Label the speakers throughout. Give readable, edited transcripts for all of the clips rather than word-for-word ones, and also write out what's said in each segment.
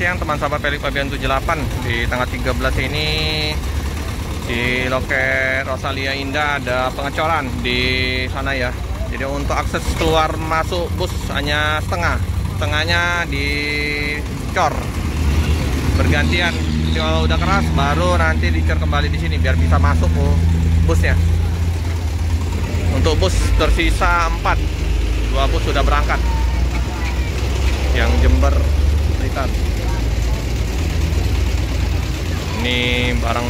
Speaker 1: siang teman sahabat Pelik Fabian 78. Di tanggal 13 ini di loket Rosalia Indah ada pengecoran di sana ya. Jadi untuk akses keluar masuk bus hanya setengahnya dicor bergantian. Jadi kalau udah keras baru nanti dicor kembali di sini biar bisa masuk busnya. Untuk bus tersisa 4, 2 bus sudah berangkat yang Jember Blitar. Ini barang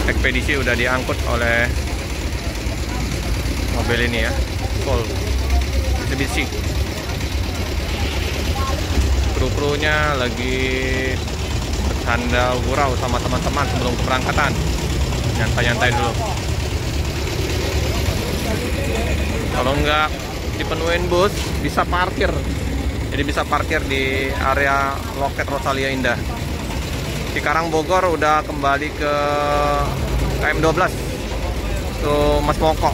Speaker 1: ekspedisi udah diangkut oleh mobil ini ya, full Mitsubishi. Kru-krunya lagi bercanda gurau sama teman-teman sebelum keberangkatan, nyantai-nyantai dulu. Kalau nggak dipenuhin bus bisa parkir. Jadi bisa parkir di area loket Rosalia Indah. Cikarang Bogor udah kembali ke KM 12 tuh Mas Moko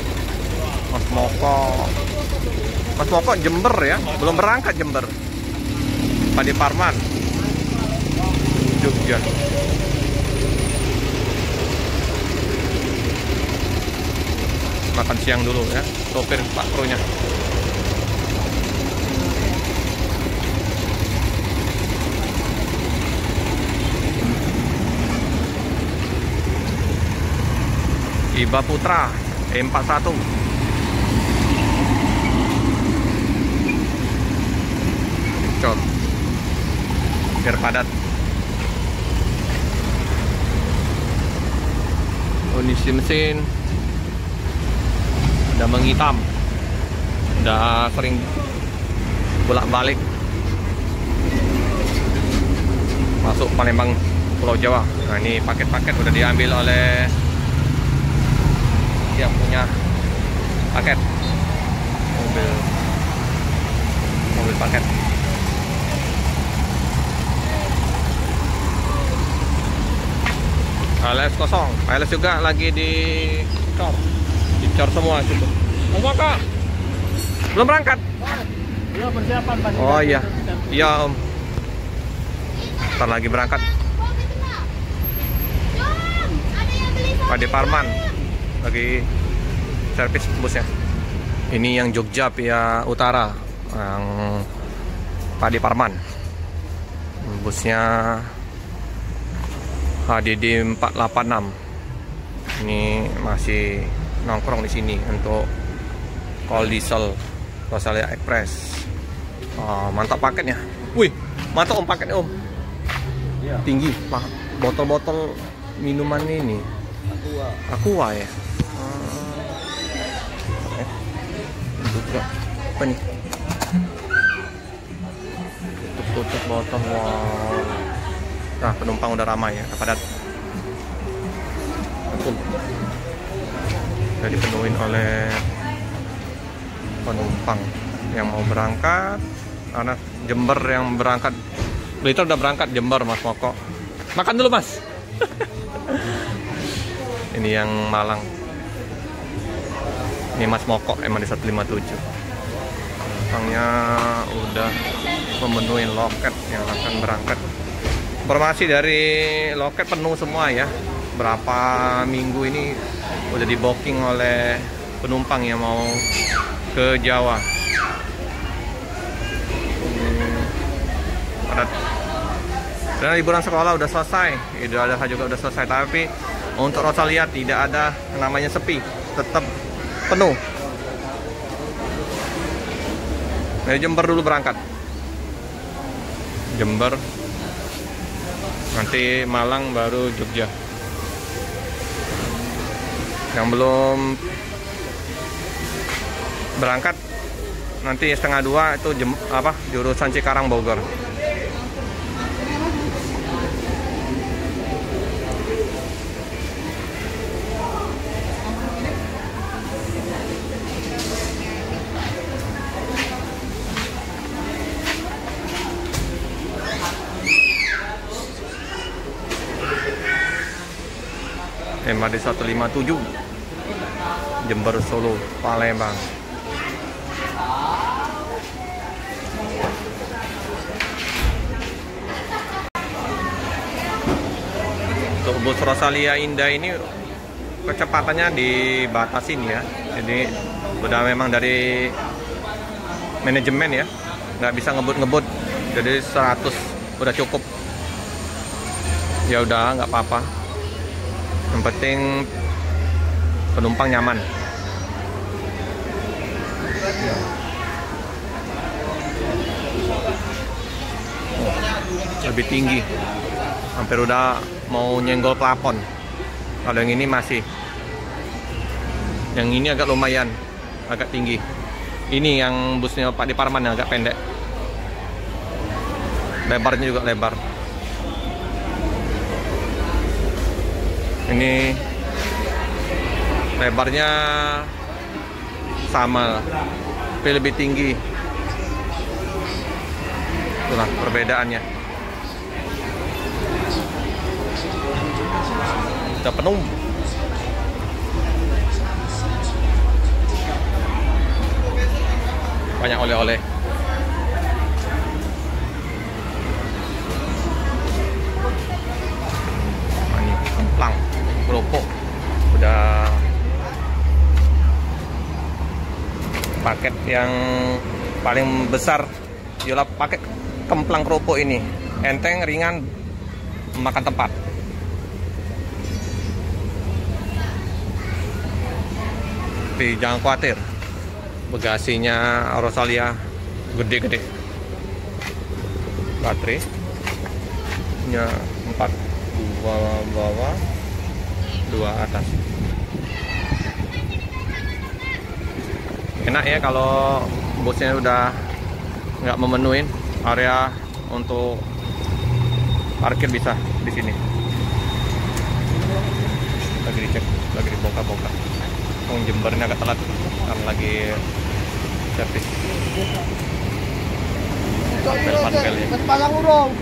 Speaker 1: Jember ya, belum berangkat Jember. Padi Parman Jogja. Makan siang dulu ya sopir Pak Krunya. Iba Putra E41 cor biar padat. Kondisi mesin udah menghitam, udah sering bolak-balik masuk Palembang Pulau Jawa. Nah ini paket-paket udah diambil oleh yang punya paket mobil paket. ALS kosong, ALS juga lagi dicor semua cukup. Om Kak belum berangkat?
Speaker 2: Iya persiapan Pak.
Speaker 1: Oh iya, iya Om. Ntar lagi berangkat. Padi Parman lagi servis busnya. Ini yang Jogja via utara, yang Padi Parman. Busnya HDD 486. Ini masih nongkrong di sini untuk call diesel Rosalia Express. Oh, mantap paketnya. Wih, mantap Om paketnya Om.
Speaker 2: Iya.
Speaker 1: Tinggi, botol-botol minuman ini. Aqua ya. Apa nih? Tutup botol. Wow. Nah, penumpang udah ramai ya, padat. Betul. Sudah dipenuhin oleh penumpang yang mau berangkat. Karena Jember yang berangkat, Blitar udah berangkat Jember Mas Moko. Makan dulu Mas. Ini yang Malang. Ini Mas Moko MD 157. Penumpangnya udah memenuhi loket yang akan berangkat. Informasi dari loket penuh semua ya. Berapa minggu ini udah di booking oleh penumpang yang mau ke Jawa. Dan liburan sekolah udah selesai, Idul Adha juga udah selesai, tapi untuk Rosalia tidak ada namanya sepi, tetap penuh. Dari Jember dulu berangkat, Jember, nanti Malang, baru Jogja. Yang belum berangkat nanti 1:30 itu jurusan Cikarang Bogor. MD 157 Jember, Solo, Palembang. bus Rosalia Indah ini kecepatannya dibatasin ya. Jadi udah memang dari manajemen ya, nggak bisa ngebut-ngebut. Jadi 100 udah cukup. Ya udah, nggak apa-apa. Yang penting penumpang nyaman. Lebih tinggi, hampir udah mau nyenggol plafon. Kalau yang ini masih, yang ini agak lumayan, agak tinggi. Ini yang busnya Pak Diparman yang agak pendek. Lebarnya juga lebar. Ini lebarnya sama, tapi lebih tinggi. Itulah perbedaannya. Udah penuh. Banyak oleh-oleh. Nah, ini kemplang, kerupuk. Udah paket yang paling besar. Yola pakai kemplang kerupuk ini. Enteng, ringan, makan tempat. Tapi jangan khawatir, bagasinya Rosalia gede-gede. Baterainya 4, 2 bawah, 2 atas. Enak ya kalau busnya udah nggak memenuhi area untuk parkir, bisa di sini. Lagi dicek, lagi dibongkar-bongkar. Jember ini agak telat karena lagi servis pel-pelnya.
Speaker 2: Pasang urung.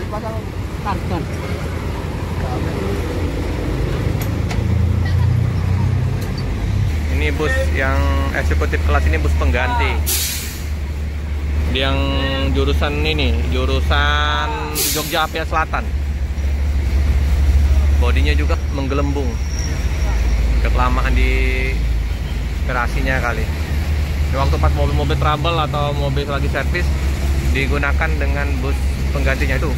Speaker 2: Pasang karton.
Speaker 1: Ini bus yang eksekutif kelas, ini bus pengganti. Yang jurusan ini, jurusan Jogja Apia Selatan. Bodinya juga menggelembung. Kelamaan di garasinya kali. Di waktu pas mobil-mobil trouble atau mobil lagi servis, digunakan dengan bus penggantinya itu.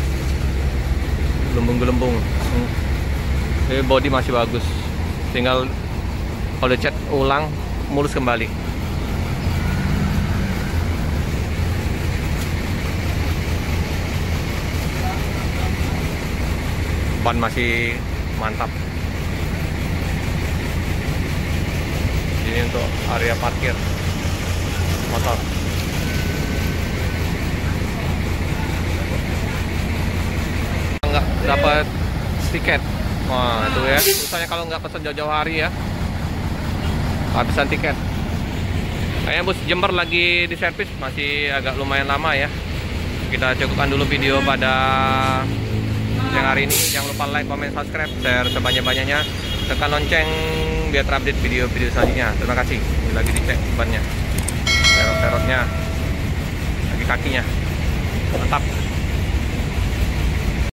Speaker 1: Gelembung-gelembung. Jadi body masih bagus. Tinggal kalau dicat ulang, mulus kembali. Ban masih mantap. Ini untuk area parkir motor. Nggak dapat tiket. Wah, itu ya. Misalnya kalau nggak pesan jauh-jauh hari ya, habisan tiket. Kayaknya bus Jember lagi di servis, masih agak lumayan lama ya. Kita cukupkan dulu video pada yang hari ini. Jangan lupa like, comment, subscribe, share sebanyak-banyaknya. Tekan lonceng biar terupdate video-video selanjutnya. Terima kasih. Ini lagi dicek bannya, serot-serotnya, lagi kakinya, mantap.